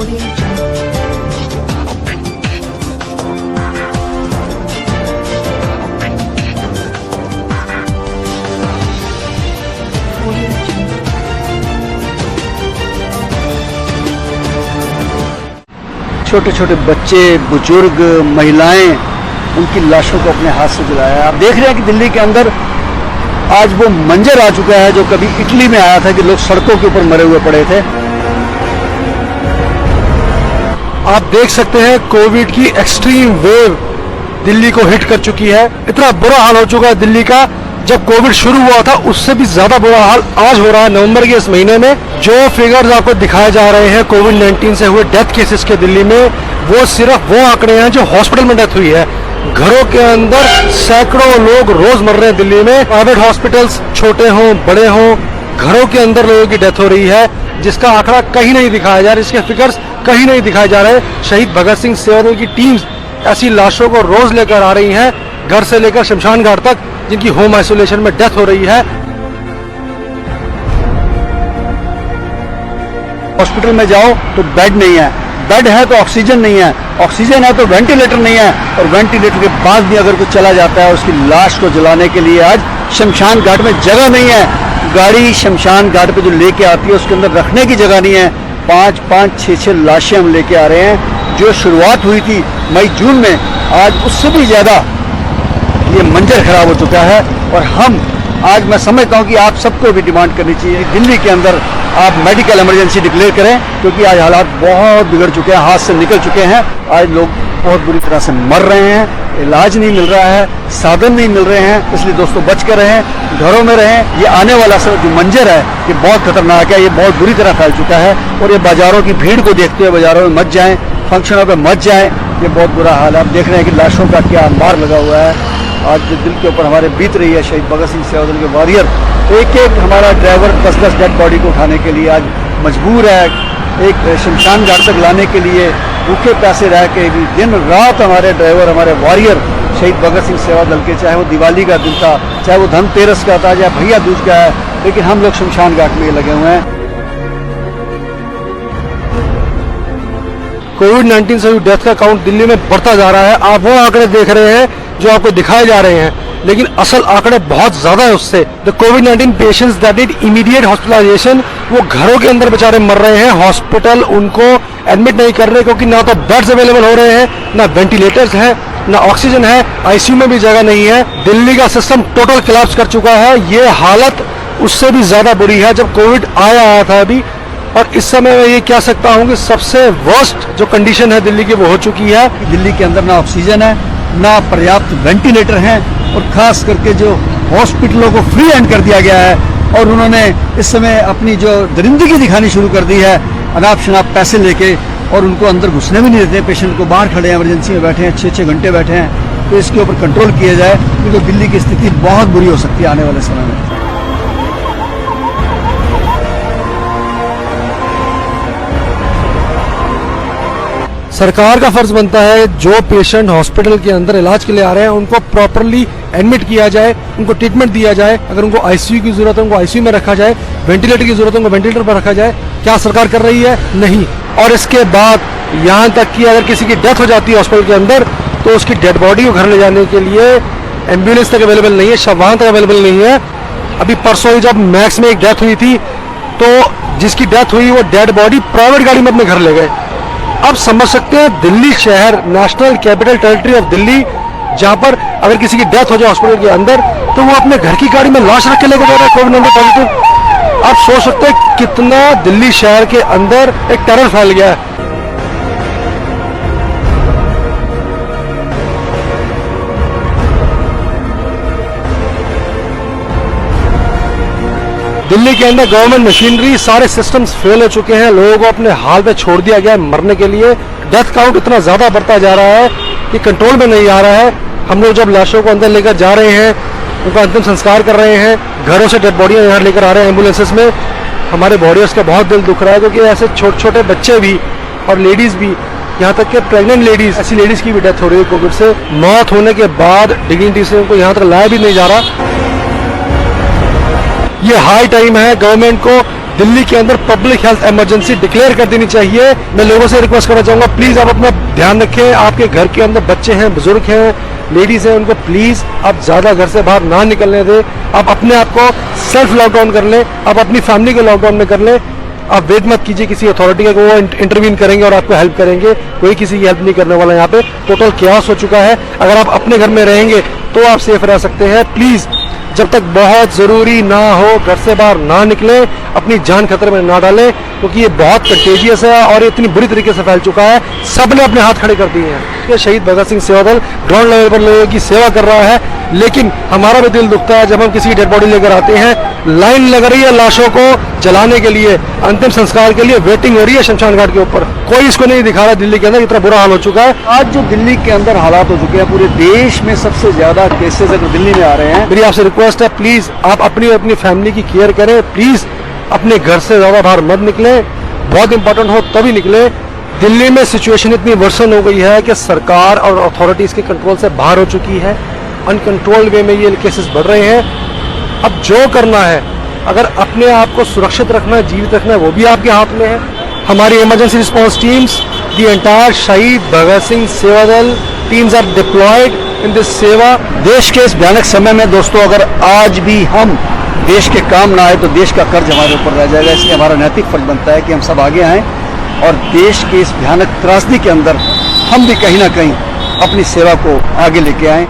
छोटे छोटे बच्चे, बुजुर्ग, महिलाएं, उनकी लाशों को अपने हाथ से जलाया। आप देख रहे हैं कि दिल्ली के अंदर आज वो मंजर आ चुका है जो कभी इटली में आया था कि लोग सड़कों के ऊपर मरे हुए पड़े थे। आप देख सकते हैं कोविड की एक्सट्रीम वेव दिल्ली को हिट कर चुकी है। इतना बुरा हाल हो चुका है दिल्ली का, जब कोविड शुरू हुआ था उससे भी ज्यादा बुरा हाल आज हो रहा है नवंबर के इस महीने में। जो फिगर्स आपको दिखाए जा रहे हैं कोविड-19 से हुए डेथ केसेस के दिल्ली में, वो सिर्फ वो आंकड़े हैं जो हॉस्पिटल में डेथ हुई है। घरों के अंदर सैकड़ों लोग रोज मर रहे हैं दिल्ली में। प्राइवेट हॉस्पिटल्स छोटे हों बड़े हों, घरों के अंदर लोगों की डेथ हो रही है, जिसका आंकड़ा कहीं नहीं दिखाया जा रहा, इसके फिगर्स कहीं नहीं दिखाए जा रहे। शहीद भगत सिंह सेवादल की टीम्स ऐसी लाशों को रोज लेकर आ रही हैं, घर से लेकर शमशान घाट तक, जिनकी होम आइसोलेशन में डेथ हो रही है। हॉस्पिटल में जाओ तो बेड नहीं है, बेड है तो ऑक्सीजन नहीं है, ऑक्सीजन है तो वेंटिलेटर नहीं है, और वेंटिलेटर के बाद भी अगर कोई चला जाता है उसकी लाश को जलाने के लिए आज शमशान घाट में जगह नहीं है। गाड़ी शमशान घाट पे जो लेके आती है उसके अंदर रखने की जगह नहीं है। 5-5, 6-6 लाशें हम लेके आ रहे हैं। जो शुरुआत हुई थी मई जून में, आज उससे भी ज्यादा ये मंजर खराब हो चुका है। और हम आज, मैं समझता हूँ कि आप सबको भी डिमांड करनी चाहिए दिल्ली के अंदर आप मेडिकल इमरजेंसी डिक्लेयर करें, क्योंकि आज हालात बहुत बिगड़ चुके हैं, हाथ से निकल चुके हैं। आज लोग बहुत बुरी तरह से मर रहे हैं, इलाज नहीं मिल रहा है, साधन नहीं मिल रहे हैं। इसलिए दोस्तों बच कर रहें, घरों में रहें। ये आने वाला जो मंजर है ये बहुत खतरनाक है, ये बहुत बुरी तरह फैल चुका है। और ये बाजारों की भीड़ को देखते हुए बाजारों में मत जाएं, फंक्शनों पर मत जाएं, ये बहुत बुरा हाल है। आप देख रहे हैं कि लाशों का क्या अंबार लगा हुआ है। आज जो दिल के ऊपर हमारे बीत रही है शहीद भगत सिंह सेवादल के वॉरियर, एक एक हमारा ड्राइवर 10-10 डेड बॉडी को उठाने के लिए आज मजबूर है। एक शमशान घाट तक लाने के लिए भूखे प्यासे रह के भी दिन रात हमारे ड्राइवर, हमारे वॉरियर शहीद भगत सिंह सेवादल के, चाहे वो दिवाली का दिन था, चाहे वो धनतेरस का था, चाहे भैया दूज का है, लेकिन हम लोग शमशान घाट में लगे हुए हैं। कोविड-19 से हुई डेथ का काउंट दिल्ली में बढ़ता जा रहा है। आप वो आंकड़े देख रहे हैं जो आपको दिखाए जा रहे हैं, लेकिन असल आंकड़े बहुत ज्यादा है उससे। द कोविड-19 patients that need immediate hospitalisation, वो घरों के अंदर बेचारे मर रहे हैं। हॉस्पिटल उनको एडमिट नहीं कर रहे, क्योंकि ना तो बेड्स अवेलेबल हो रहे हैं, ना वेंटिलेटर्स हैं, ना ऑक्सीजन है, आईसीयू में भी जगह नहीं है। दिल्ली का सिस्टम टोटल कोलैप्स कर चुका है। ये हालत उससे भी ज्यादा बुरी है जब कोविड आया था अभी। और इस समय मैं ये कह सकता हूँ कि सबसे वर्स्ट जो कंडीशन है दिल्ली की वो हो चुकी है। दिल्ली के अंदर ना ऑक्सीजन है, ना पर्याप्त वेंटिलेटर हैं, और खास करके जो हॉस्पिटलों को फ्री हैंड कर दिया गया है। और उन्होंने इस समय अपनी जो दरिंदगी दिखानी शुरू कर दी है, अनाप शनाप पैसे लेके, और उनको अंदर घुसने भी नहीं देते। पेशेंट को बाहर खड़े हैं, इमरजेंसी में बैठे हैं, 6-6 घंटे बैठे हैं। तो इसके ऊपर कंट्रोल किया जाए, क्योंकि दिल्ली की स्थिति बहुत बुरी हो सकती है आने वाले समय में। सरकार का फर्ज बनता है जो पेशेंट हॉस्पिटल के अंदर इलाज के लिए आ रहे हैं उनको प्रॉपरली एडमिट किया जाए, उनको ट्रीटमेंट दिया जाए। अगर उनको आईसीयू की जरूरत है उनको आईसीयू में रखा जाए, वेंटिलेटर की जरूरत है उनको वेंटिलेटर पर रखा जाए। क्या सरकार कर रही है? नहीं। और इसके बाद यहाँ तक कि अगर किसी की डेथ हो जाती है हॉस्पिटल के अंदर, तो उसकी डेड बॉडी को घर ले जाने के लिए एम्बुलेंस तक अवेलेबल नहीं है, शव वाहन तक अवेलेबल नहीं है। अभी परसों ही जब मैक्स में एक डेथ हुई थी, तो जिसकी डेथ हुई वो डेड बॉडी प्राइवेट गाड़ी में अपने घर ले गए। अब समझ सकते हैं दिल्ली शहर, national capital territory of Delhi, जहां पर अगर किसी की डेथ हो जाए हॉस्पिटल के अंदर, तो वो अपने घर की गाड़ी में लाश रख के लेकर जा रहा है कोविड-19 पॉजिटिव। आप सोच सकते हैं कितना दिल्ली शहर के अंदर एक टेरर फैल गया है। दिल्ली के अंदर गवर्नमेंट मशीनरी, सारे सिस्टम्स फेल हो चुके हैं। लोगों को अपने हाल पे छोड़ दिया गया है मरने के लिए। डेथ काउंट इतना ज्यादा बढ़ता जा रहा है कि कंट्रोल में नहीं आ रहा है। हम लोग जब लाशों को अंदर लेकर जा रहे हैं, उनका अंतिम संस्कार कर रहे हैं, घरों से डेड बॉडियां यहाँ लेकर आ रहे हैं एम्बुलेंसेस में, हमारे वॉरियर्स का बहुत दिल दुख रहा है। क्योंकि ऐसे छोटे छोटे बच्चे भी और लेडीज भी, यहाँ तक के प्रेग्नेंट लेडीज, ऐसी लेडीज की भी डेथ हो रही है कोविड से। मौत होने के बाद डिग्निटी से उनको यहाँ तक लाया भी नहीं जा रहा। ये हाई टाइम है गवर्नमेंट को दिल्ली के अंदर पब्लिक हेल्थ इमरजेंसी डिक्लेयर कर देनी चाहिए। मैं लोगों से रिक्वेस्ट करना चाहूंगा, प्लीज आप अपना ध्यान रखें। आपके घर के अंदर बच्चे हैं, बुजुर्ग हैं, लेडीज हैं, उनको प्लीज आप ज्यादा घर से बाहर ना निकलने दें। आप अपने आप को सेल्फ लॉकडाउन कर लें, आप अपनी फैमिली को लॉकडाउन में कर लें। आप वेट मत कीजिए किसी अथॉरिटी का कि वो इंटरवीन करेंगे और आपको हेल्प करेंगे। कोई किसी की हेल्प नहीं करने वाला। यहाँ पे टोटल केओस हो चुका है। अगर आप अपने घर में रहेंगे तो आप सेफ रह सकते हैं। प्लीज जब तक बहुत जरूरी ना हो घर से बाहर ना निकले, अपनी जान खतरे में ना डालें, क्योंकि ये बहुत कंटेजियस है और इतनी बुरी तरीके से फैल चुका है। सबने अपने हाथ खड़े कर दिए हैं। ये शहीद भगत सिंह सेवा दल ग्राउंड लेवल पर लोगों की सेवा कर रहा है, लेकिन हमारा भी दिल दुखता है जब हम किसी की डेड बॉडी लेकर आते हैं, लाइन लग रही है लाशों को जलाने के लिए, अंतिम संस्कार के लिए वेटिंग हो रही है शमशान घाट के ऊपर। कोई इसको नहीं दिखा रहा। दिल्ली के अंदर इतना बुरा हाल हो चुका है। आज जो दिल्ली के अंदर हालात हो चुके हैं, पूरे देश में सबसे ज्यादा केसेस अगर दिल्ली में आ रहे हैं। मेरी आपसे रिक्वेस्ट है, प्लीज आप अपनी और अपनी फैमिली की केयर करें। प्लीज अपने घर से ज्यादा बाहर मत निकले, बहुत इंपॉर्टेंट हो तभी निकले। दिल्ली में सिचुएशन इतनी वर्सन हो गई है कि सरकार और अथॉरिटीज के कंट्रोल से बाहर हो चुकी है। अनकंट्रोल्ड वे में ये केसेस बढ़ रहे हैं। अब जो करना है, अगर अपने आप को सुरक्षित रखना है, जीवित रखना है, वो भी आपके हाथ में है। हमारी emergency response teams, the entire Shaheed Bhagat Singh Seva Dal teams are deployed in this seva. देश के इस भयानक समय में दोस्तों, अगर आज भी हम देश के काम ना आए तो देश का कर्ज हमारे ऊपर रह जाएगा। इसलिए हमारा नैतिक फर्ज बनता है कि हम सब आगे आएं और देश के इस भयानक त्रासदी के अंदर हम भी कहीं ना कहीं अपनी सेवा को आगे लेके आएं।